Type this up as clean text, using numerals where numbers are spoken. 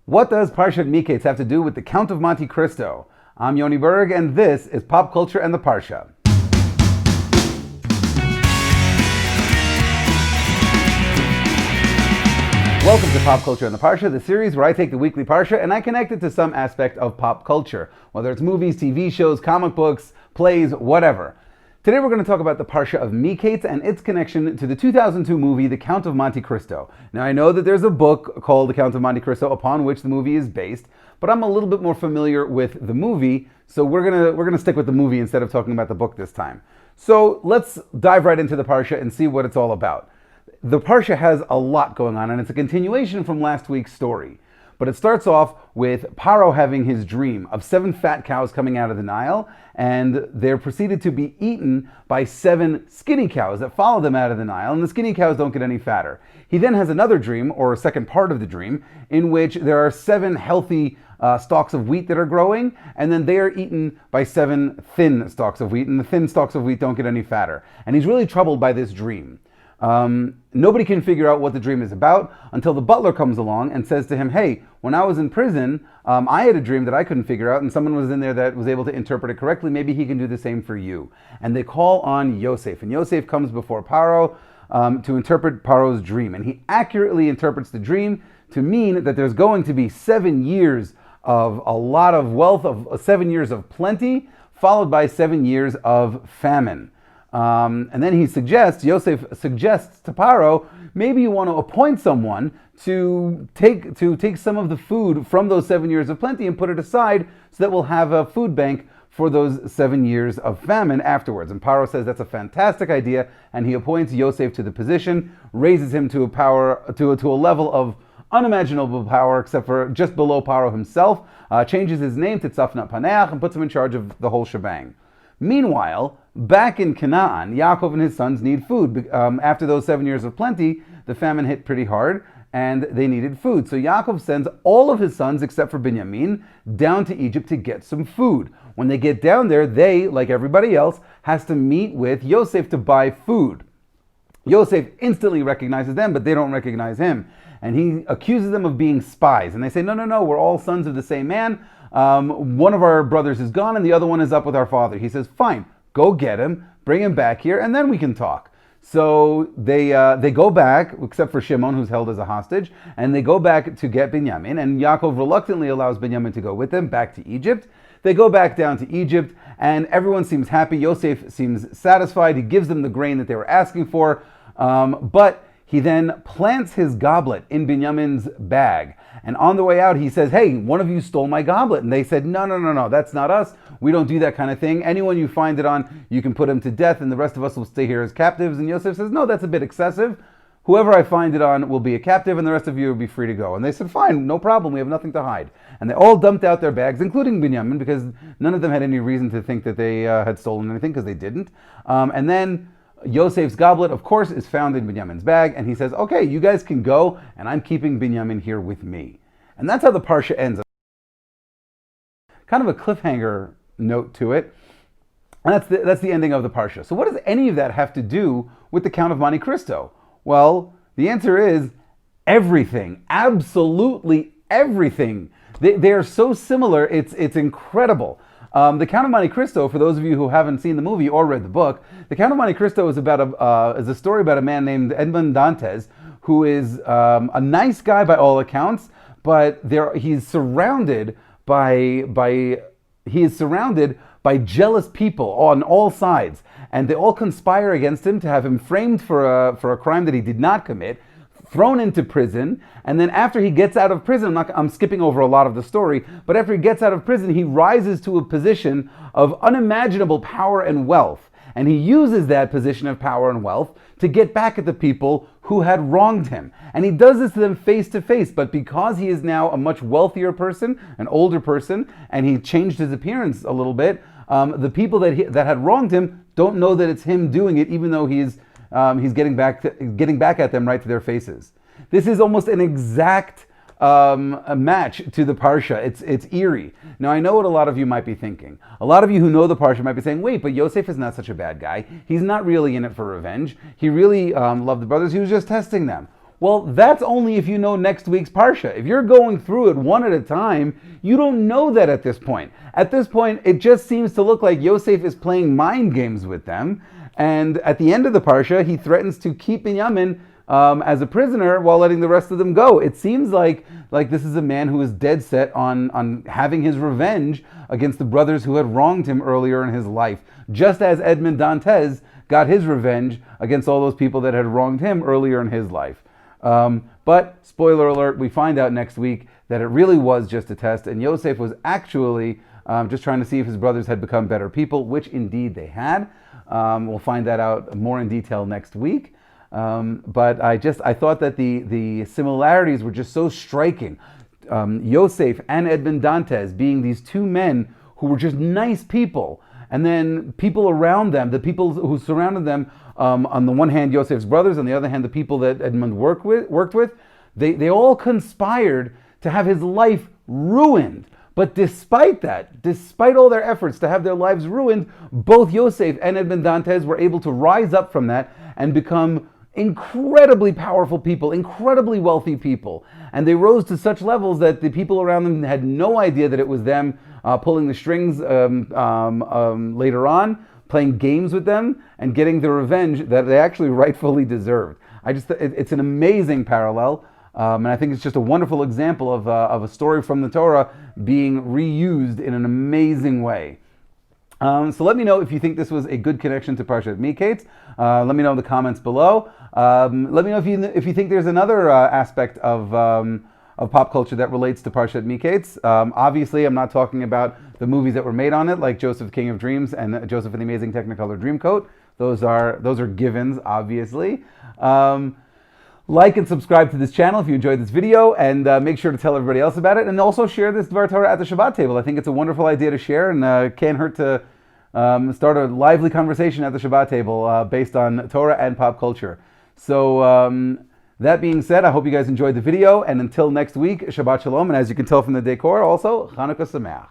What does Parshat Miketz have to do with the Count of Monte Cristo? I'm Yoni Berg, and this is Pop Culture and the Parsha. Welcome to Pop Culture and the Parsha, the series where I take the weekly Parsha and I connect it to some aspect of pop culture, whether it's movies, TV shows, comic books, plays, whatever. Today we're going to talk about the Parsha of Miketz and its connection to the 2002 movie, The Count of Monte Cristo. Now I know that there's a book called The Count of Monte Cristo upon which the movie is based, but I'm a little bit more familiar with the movie, so we're gonna stick with the movie instead of talking about the book this time. So let's dive right into the Parsha and see what it's all about. The Parsha has a lot going on, and it's a continuation from last week's story. But it starts off with Paro having his dream of 7 fat cows coming out of the Nile, and they're proceeded to be eaten by 7 skinny cows that follow them out of the Nile, and the skinny cows don't get any fatter. He then has another dream, or a second part of the dream, in which there are 7 healthy stalks of wheat that are growing, and then they are eaten by 7 thin stalks of wheat, and the thin stalks of wheat don't get any fatter. And he's really troubled by this dream. Nobody can figure out what the dream is about until the butler comes along and says to him, hey, when I was in prison, I had a dream that I couldn't figure out, and someone was in there that was able to interpret it correctly. Maybe he can do the same for you. And they call on Yosef, and Yosef comes before Paro to interpret Paro's dream. And he accurately interprets the dream to mean that there's going to be 7 years of a lot of wealth, of 7 years of plenty, followed by 7 years of famine. And then Yosef suggests to Paro, maybe you want to appoint someone to take some of the food from those 7 years of plenty and put it aside so that we'll have a food bank for those 7 years of famine afterwards. And Paro says that's a fantastic idea, and he appoints Yosef to the position, raises him to a level of unimaginable power, except for just below Paro himself, changes his name to Tzafnat Paneach, and puts him in charge of the whole shebang. Meanwhile, back in Canaan, Yaakov and his sons need food. After those 7 years of plenty, the famine hit pretty hard, and they needed food. So Yaakov sends all of his sons, except for Binyamin, down to Egypt to get some food. When they get down there, they, like everybody else, has to meet with Yosef to buy food. Yosef instantly recognizes them, but they don't recognize him. And he accuses them of being spies. And they say, no, we're all sons of the same man. One of our brothers is gone and the other one is up with our father. He says, fine, go get him, bring him back here, and then we can talk. So they go back, except for Shimon, who's held as a hostage, and they go back to get Binyamin, and Yaakov reluctantly allows Binyamin to go with them back to Egypt. They go back down to Egypt, and everyone seems happy. Yosef seems satisfied. He gives them the grain that they were asking for, but he then plants his goblet in Binyamin's bag. And on the way out, he says, hey, one of you stole my goblet. And they said, no, that's not us. We don't do that kind of thing. Anyone you find it on, you can put him to death, and the rest of us will stay here as captives. And Yosef says, no, that's a bit excessive. Whoever I find it on will be a captive, and the rest of you will be free to go. And they said, fine, no problem. We have nothing to hide. And they all dumped out their bags, including Binyamin, because none of them had any reason to think that they had stolen anything, because they didn't. And then Yosef's goblet, of course, is found in Binyamin's bag, and he says, okay, you guys can go, and I'm keeping Binyamin here with me. And that's how the Parsha ends. Kind of a cliffhanger note to it. And that's the ending of the Parsha. So what does any of that have to do with the Count of Monte Cristo? Well, the answer is everything. Absolutely everything. They are so similar, it's incredible. The Count of Monte Cristo, for those of you who haven't seen the movie or read the book, The Count of Monte Cristo is a story about a man named Edmond Dantes, who is a nice guy by all accounts, but he's surrounded by jealous people on all sides, and they all conspire against him to have him framed for a crime that he did not commit, thrown into prison, and then after he gets out of prison, I'm skipping over a lot of the story, but after he gets out of prison, he rises to a position of unimaginable power and wealth, and he uses that position of power and wealth to get back at the people who had wronged him. And he does this to them face to face, but because he is now a much wealthier person, an older person, and he changed his appearance a little bit, the people that had wronged him don't know that it's him doing it, even though he's getting back at them right to their faces. This is almost an exact a match to the Parsha. It's eerie. Now, I know what a lot of you might be thinking. A lot of you who know the Parsha might be saying, wait, but Yosef is not such a bad guy. He's not really in it for revenge. He really loved the brothers. He was just testing them. Well, that's only if you know next week's Parsha. If you're going through it one at a time, you don't know that at this point. At this point, it just seems to look like Yosef is playing mind games with them. And at the end of the Parsha, he threatens to keep Binyamin as a prisoner while letting the rest of them go. It seems like this is a man who is dead set on having his revenge against the brothers who had wronged him earlier in his life, just as Edmond Dantes got his revenge against all those people that had wronged him earlier in his life. But, spoiler alert, we find out next week that it really was just a test, and Yosef was actually just trying to see if his brothers had become better people, which indeed they had. We'll find that out more in detail next week. But I thought that the similarities were just so striking. Yosef and Edmond Dantes being these two men who were just nice people, and then people around them, the people who surrounded them, on the one hand Yosef's brothers, on the other hand the people that Edmond worked with, they all conspired to have his life ruined. But despite that, despite all their efforts to have their lives ruined, both Yosef and Edmond Dantes were able to rise up from that and become incredibly powerful people, incredibly wealthy people. And they rose to such levels that the people around them had no idea that it was them pulling the strings later on, playing games with them, and getting the revenge that they actually rightfully deserved. It's an amazing parallel. And I think it's just a wonderful example of a story from the Torah being reused in an amazing way. So let me know if you think this was a good connection to Parshat Miketz. Let me know in the comments below. Let me know if you think there's another aspect of pop culture that relates to Parshat Miketz. Obviously, I'm not talking about the movies that were made on it, like Joseph, King of Dreams, and Joseph and the Amazing Technicolor Dreamcoat. Those are givens, obviously. Like and subscribe to this channel if you enjoyed this video, and make sure to tell everybody else about it, and also share this Dvar Torah at the Shabbat table. I think it's a wonderful idea to share, and can't hurt to start a lively conversation at the Shabbat table based on Torah and pop culture. So that being said, I hope you guys enjoyed the video, and until next week, Shabbat Shalom, and as you can tell from the decor, also, Chanukah Sameach.